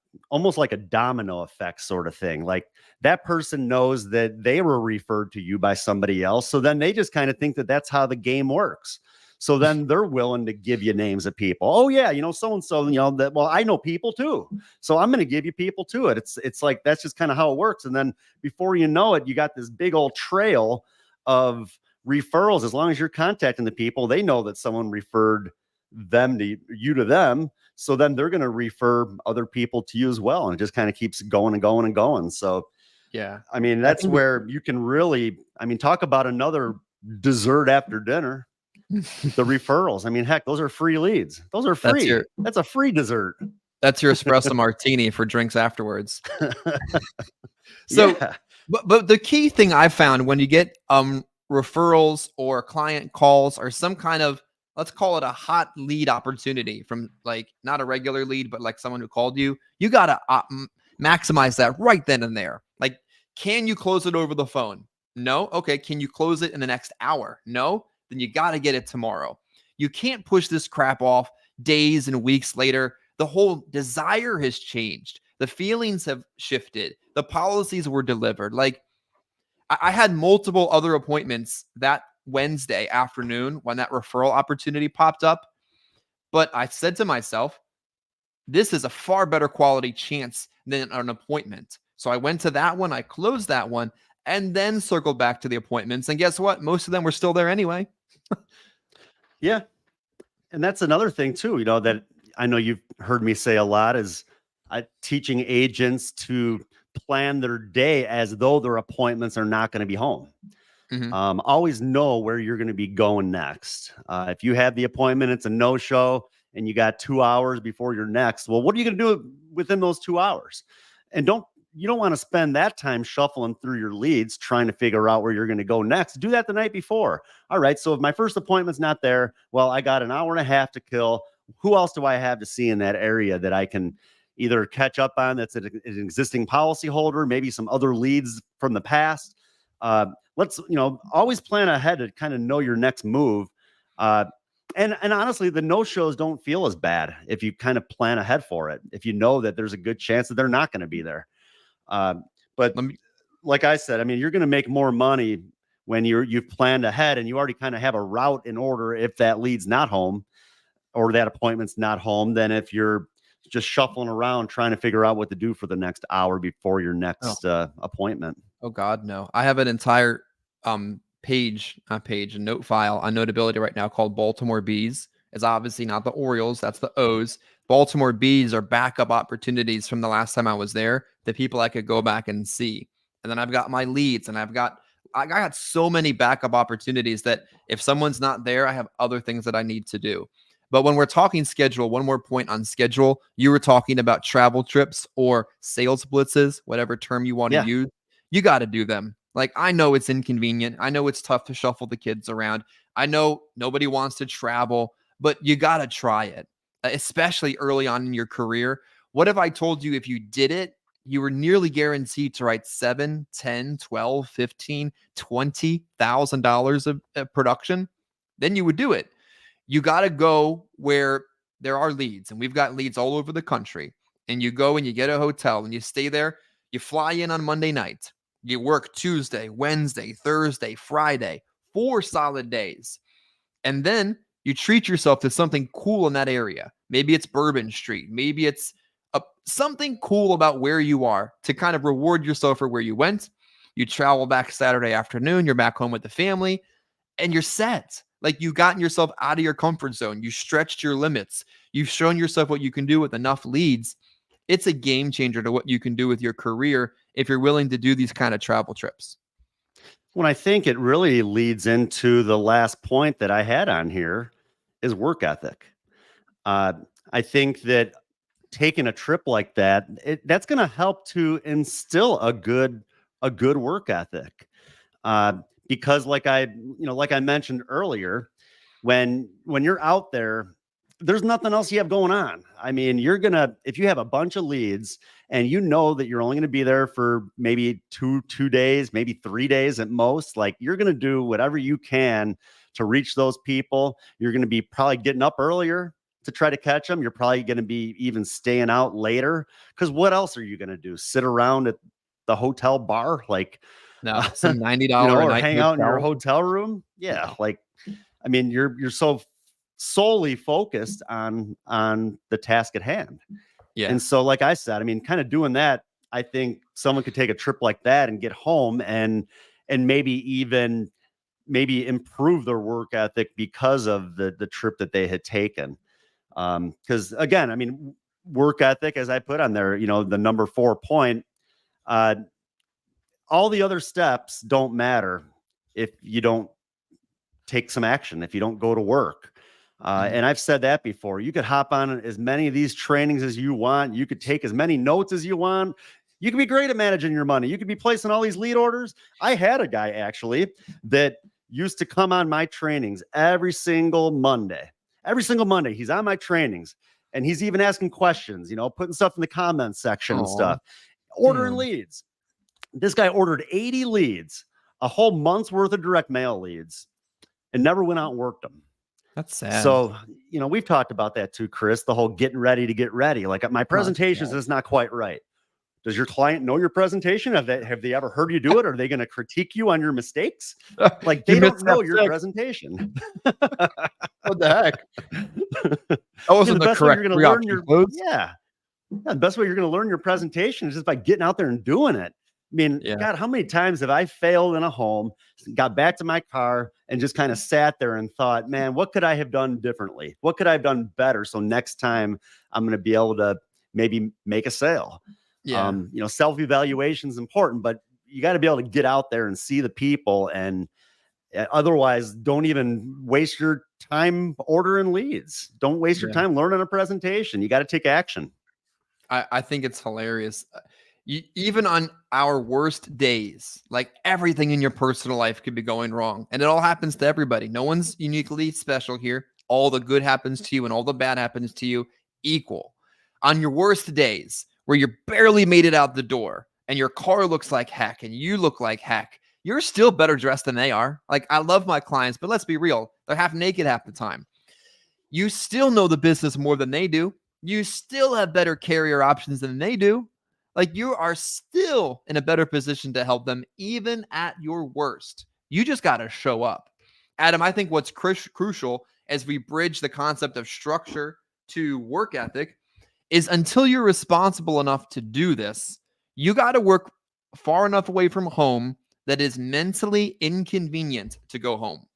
domino effect sort of thing. Like that person knows that they were referred to you by somebody else, so then they just kind of think that that's how the game works. So then they're willing to give you names of people. Oh yeah, so and so, that, well, I know people too, so I'm going to give you people to it. It's like that's just kind of how it works. And then before you know it, you got this big old trail of referrals. As long as you're contacting the people, they know that someone referred to them, so then they're going to refer other people to you as well. And it just kind of keeps going and going and going. So, Yeah. I mean, I that's think where you can really, talk about another dessert after dinner, the referrals. I mean, heck, those are free leads. Those are that's free. your That's a free dessert. that's your espresso martini for drinks afterwards. So, Yeah. but the key thing I found when you get referrals or client calls or some kind of, let's call it a hot lead opportunity from like not a regular lead, but like someone who called you, you got to maximize that right then and there. Like, can you close it over the phone? No. Okay. Can you close it in the next hour? No. Then you got to get it tomorrow. You can't push this crap off days and weeks later. The whole desire has changed. The feelings have shifted. The policies were delivered. Like I had multiple other appointments that Wednesday afternoon when that referral opportunity popped up. But I said to myself, this is a far better quality chance than an appointment. So I went to that one, I closed that one, and then circled back to the appointments. And guess what? Most of them were still there anyway. Yeah. And that's another thing too, that I know you've heard me say a lot is teaching agents to plan their day as though their appointments are not going to be home. Mhm. Always know where you're going to be going next. If you have the appointment, it's a no-show, and you got 2 hours before your next. Well, what are you going to do within those 2 hours? And you don't want to spend that time shuffling through your leads trying to figure out where you're going to go next. Do that the night before. All right. So if my first appointment's not there, well, I got an hour and a half to kill. Who else do I have to see in that area that I can either catch up on that's an existing policy holder, maybe some other leads from the past? Let's always plan ahead to kind of know your next move. And honestly, the no shows don't feel as bad if you kind of plan ahead for it. If you know that there's a good chance that they're not going to be there. But Let me like I said, I mean, you're going to make more money when you've planned ahead and you already kind of have a route in order if that lead's not home or that appointment's not home than if you're just shuffling around trying to figure out what to do for the next hour before your oh, next appointment. oh God, no. I have an entire a note file on Notability right now called Baltimore Bees. It's obviously not the Orioles, that's the O's. Baltimore Bees are backup opportunities from the last time I was there, the people I could go back and see. And then I've got my leads, and I got so many backup opportunities that if someone's not there, I have other things that I need to do. But when we're talking schedule, one more point on schedule, you were talking about travel trips or sales blitzes, whatever term you want to Yeah. use. You got to do them. Like, I know it's inconvenient. I know it's tough to shuffle the kids around. I know nobody wants to travel, but you got to try it, especially early on in your career. What if I told you if you did it, you were nearly guaranteed to write 7, 10, 12, 15, $20,000 of production? Then you would do it. You got to go where there are leads, and we've got leads all over the country. And you go and you get a hotel and you stay there. You fly in on Monday night. You work Tuesday, Wednesday, Thursday, Friday, 4 solid days. And then you treat yourself to something cool in that area. Maybe it's Bourbon Street. Maybe it's something cool about where you are to kind of reward yourself for where you went. You travel back Saturday afternoon. You're back home with the family and you're set. Like, you've gotten yourself out of your comfort zone. You stretched your limits. You've shown yourself what you can do with enough leads. It's a game changer to what you can do with your career if you're willing to do these kind of travel trips. When I think it really leads into the last point that I had on here is work ethic. Uh, I think that taking a trip like that, that's going to help to instill a good a good work ethic. Uh, because like I mentioned earlier, when you're out there, there's nothing else you have going on. I mean, if you have a bunch of leads and you know that you're only going to be there for maybe two days, maybe 3 days at most, like you're going to do whatever you can to reach those people. You're going to be probably getting up earlier to try to catch them. You're probably going to be even staying out later, because what else are you going to do? Sit around at the hotel bar, like, No, some $90 a or night hang out in your hotel. hotel room? Yeah, No. like, I mean, you're so solely focused on the task at hand. Yeah. And so, like I said, I mean, kind of doing that, I think someone could take a trip like that and get home and maybe improve their work ethic because of the trip that they had taken. Because again, I mean, work ethic, as I put on there, the number 4 point, uh, all the other steps don't matter if you don't take some action, if you don't go to work. Mhm. And I've said that before. You could hop on as many of these trainings as you want. You could take as many notes as you want. You could be great at managing your money. You could be placing all these lead orders. I had a guy actually that used to come on my trainings every single Monday. Every single Monday, he's on my trainings and he's even asking questions, putting stuff in the comments section and Oh, stuff, ordering damn. leads. This guy ordered 80 leads, a whole month's worth of direct mail leads, and never went out and worked them. That's sad. So, we've talked about that too, Chris, the whole getting ready to get ready. Like my Oh, that's presentations is not quite right. Does your client know your presentation? Have they ever heard you do it? Are they going to critique you on your mistakes? sad. Like You they missed don't know step your 6. presentation. What the heck? That The wasn't the best way you're correct going to learn 3 option your close. yeah, the best way you're going to learn your presentation is just by getting out there and doing it. I mean, Yeah. God, how many times have I failed in a home, got back to my car, and just kind of sat there and thought, man, what could I have done differently? What could I have done better? So next time I'm going to be able to maybe make a sale. Yeah. Self-evaluation is important, but you got to be able to get out there and see the people, and otherwise don't even waste your time ordering leads. Don't waste your Yeah. time learning a presentation. You got to take action. I think it's hilarious. Even on our worst days, like everything in your personal life could be going wrong. And it all happens to everybody. No one's uniquely special here. All the good happens to you and all the bad happens to you equal. On your worst days, where you barely made it out the door and your car looks like heck and you look like heck, you're still better dressed than they are. Like, I love my clients, but let's be real. They're half naked half the time. You still know the business more than they do. You still have better carrier options than they do. Like, you are still in a better position to help them even at your worst. You just got to show up. Adam, I think what's crucial as we bridge the concept of structure to work ethic is, until you're responsible enough to do this, you got to work far enough away from home that is mentally inconvenient to go home.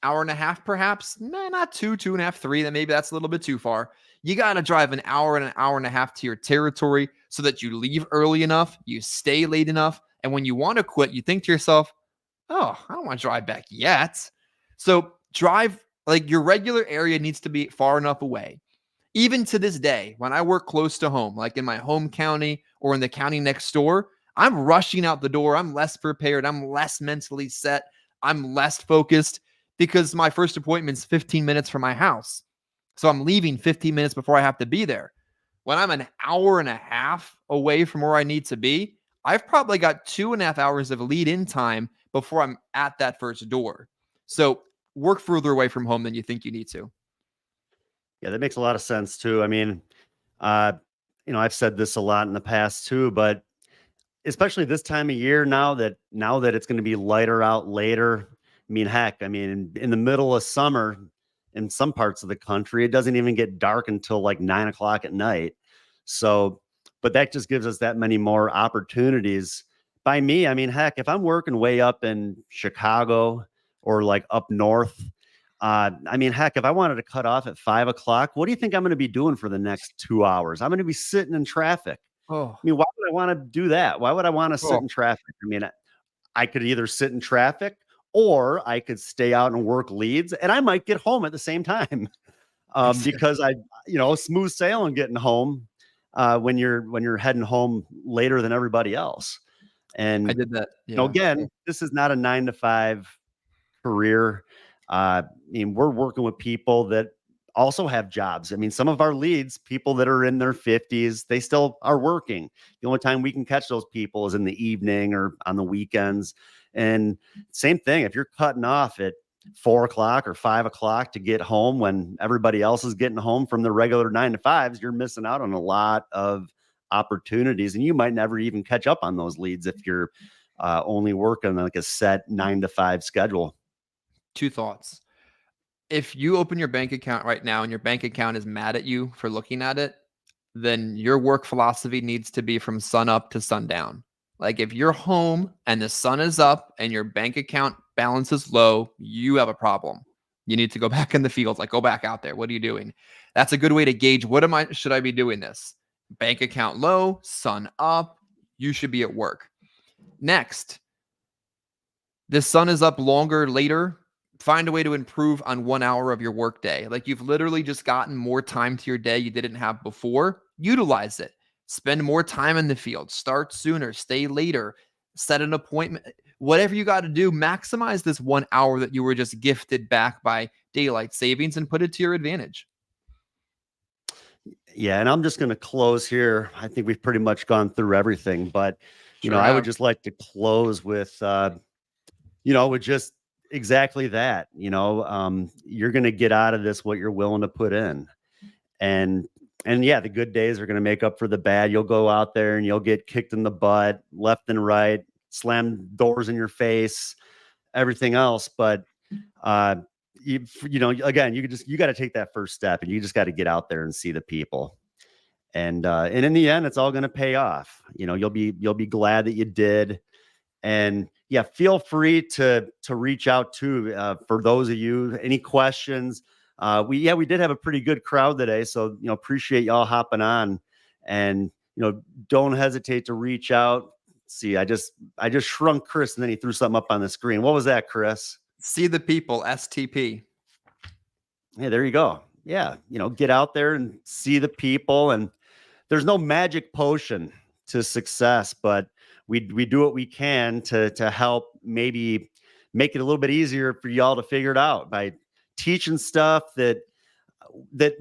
Hour and a half, perhaps. Nah, not 2.5, 3. Then maybe that's a little bit too far. You got to drive an hour and a half to your territory so that you leave early enough, you stay late enough, and when you want to quit, you think to yourself, "Oh, I don't want to drive back yet." So drive, like, your regular area needs to be far enough away. Even to this day, when I work close to home, like in my home county or in the county next door, I'm rushing out the door. I'm less prepared. I'm less mentally set. I'm less focused because my first appointment's 15 minutes from my house. So I'm leaving 15 minutes before I have to be there. When I'm an hour and a half away from where I need to be, I've probably got 2.5 hours of lead in time before I'm at that first door. So work further away from home than you think you need to. Yeah, that makes a lot of sense too. I mean, uh, I've said this a lot in the past too, but especially this time of year, now that it's going to be lighter out later. I mean, heck, I mean, in the middle of summer, in some parts of the country, it doesn't even get dark until like 9 o'clock at night. So, but that just gives us that many more opportunities. By me, I mean, heck, if I'm working way up in Chicago or like up north, I mean, heck, if I wanted to cut off at 5 o'clock, what do you think I'm going to be doing for the next 2 hours? I'm going to be sitting in traffic. Oh, I mean, why would I want to do that? Why would I want to sit oh, in traffic? I mean, I could either sit in traffic or I could stay out and work leads, and I might get home at the same time, exactly. because smooth sailing getting home. when you're heading home later than everybody else. I And did that. Yeah. again, this is not a 9 to 5 career. I mean, we're working with people that also have jobs. I mean, some of our leads, people that are in their 50s, they still are working. The only time we can catch those people is in the evening or on the weekends. And same thing, if you're cutting off at 4 o'clock or 5 o'clock to get home when everybody else is getting home from the regular 9 to 5s, you're missing out on a lot of opportunities. And you might never even catch up on those leads if you're only working like a set 9 to 5 schedule. Two thoughts. If you open your bank account right now and your bank account is mad at you for looking at it, then your work philosophy needs to be from sun up to sundown. Like if you're home and the sun is up and your bank account balance is low, you have a problem. You need to go back in the field, like go back out there. What are you doing? That's a good way to gauge should I be doing this? Bank account low, sun up, you should be at work. Next, the sun is up longer later. Find a way to improve on 1 hour of your workday. Like you've literally just gotten more time to your day you didn't have before. Utilize it. Spend more time in the field. Start sooner. Stay later. Set an appointment. Whatever you got to do, maximize this 1 hour that you were just gifted back by daylight savings and put it to your advantage. Yeah, and I'm just going to close here. I think we've pretty much gone through everything, but Sure I would have. just like to close with with just exactly that. You're going to get out of this what you're willing to put in. And yeah, the good days are going to make up for the bad. You'll go out there and you'll get kicked in the butt, left and right, slam doors in your face, everything else. But uh, again, you got to take that first step, and you just got to get out there and see the people. And in the end, it's all going to pay off. You'll be glad that you did. And yeah, feel free to reach out to for those of you any questions. We did have a pretty good crowd today, so appreciate y'all hopping on, and don't hesitate to reach out. See, I just shrunk Chris, and then he threw something up on the screen. What was that, Chris? See the people, STP. Hey, there you go. Yeah, get out there and see the people. And there's no magic potion to success, but we do what we can to help maybe make it a little bit easier for y'all to figure it out by teaching stuff that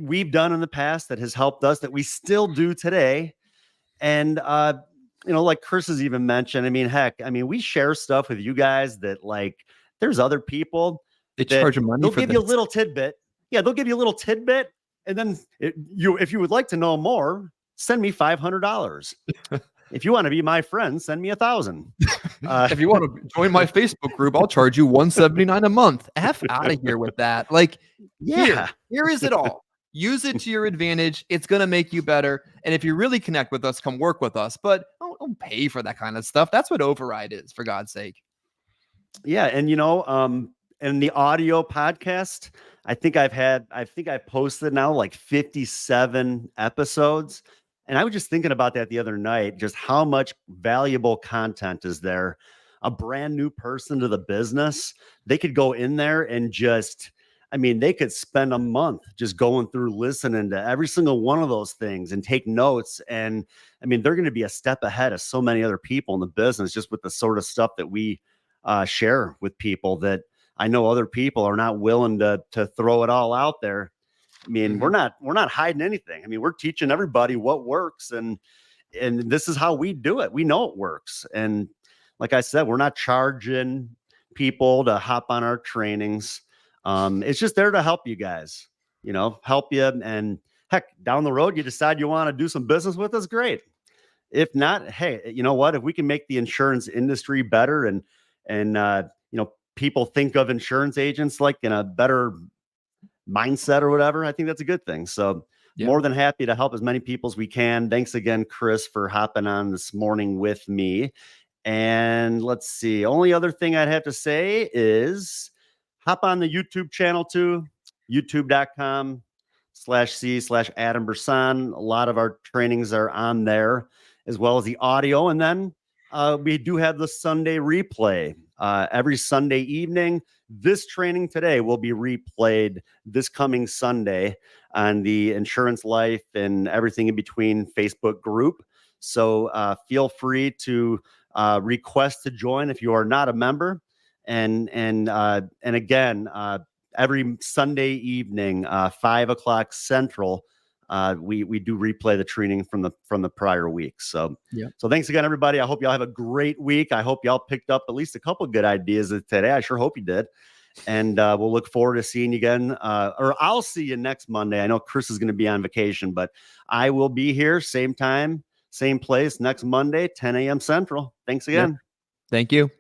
we've done in the past that has helped us, that we still do today. And like Chris has even mentioned, I mean, heck, we share stuff with you guys that, like, there's other people They that charge money they'll for give this. you a little tidbit. Yeah, they'll give you a little tidbit, and then if you would like to know more, send me $500. If you want to be my friend, send me 1,000. If you want to join my Facebook group, I'll charge you $179 a month. F out of here with that. Like, yeah, here is it all. Use it to your advantage. It's going to make you better. And if you really connect with us, come work with us. But don't pay for that kind of stuff. That's what Override is, for God's sake. Yeah, and in the audio podcast, I think I've posted now like 57 episodes. And I was just thinking about that the other night, just how much valuable content is there. A brand new person to the business, they could go in there and they could spend a month just going through listening to every single one of those things and take notes. And they're going to be a step ahead of so many other people in the business just with the sort of stuff that we share with people, that I know other people are not willing to throw it all out there. We're not hiding anything. We're teaching everybody what works, and this is how we do it. We know it works. And like I said, we're not charging people to hop on our trainings. It's just there to help you guys, help you. And heck, down the road, you decide you want to do some business with us, great. If not, hey, you know what? If we can make the insurance industry better, and people think of insurance agents like in a better mindset or whatever, I think that's a good thing. So more than happy to help as many people as we can. Thanks again, Chris, for hopping on this morning with me. And let's see. Only other thing I'd have to say is hop on the YouTube channel too, youtube.com/C/Adam Brisson. A lot of our trainings are on there, as well as the audio. And then We do have the Sunday replay every Sunday evening. This training today will be replayed this coming Sunday on the Insurance Life and Everything in Between Facebook group. So feel free to request to join if you are not a member. And again, every Sunday evening, 5 o'clock Central, we do replay the training from the prior week. So thanks again, everybody. I hope y'all have a great week. I hope y'all picked up at least a couple of good ideas today. I sure hope you did. And we'll look forward to seeing you again. Or I'll see you next Monday. I know Chris is going to be on vacation, but I will be here same time, same place next Monday, 10 a.m. Central. Thanks again. Thank you.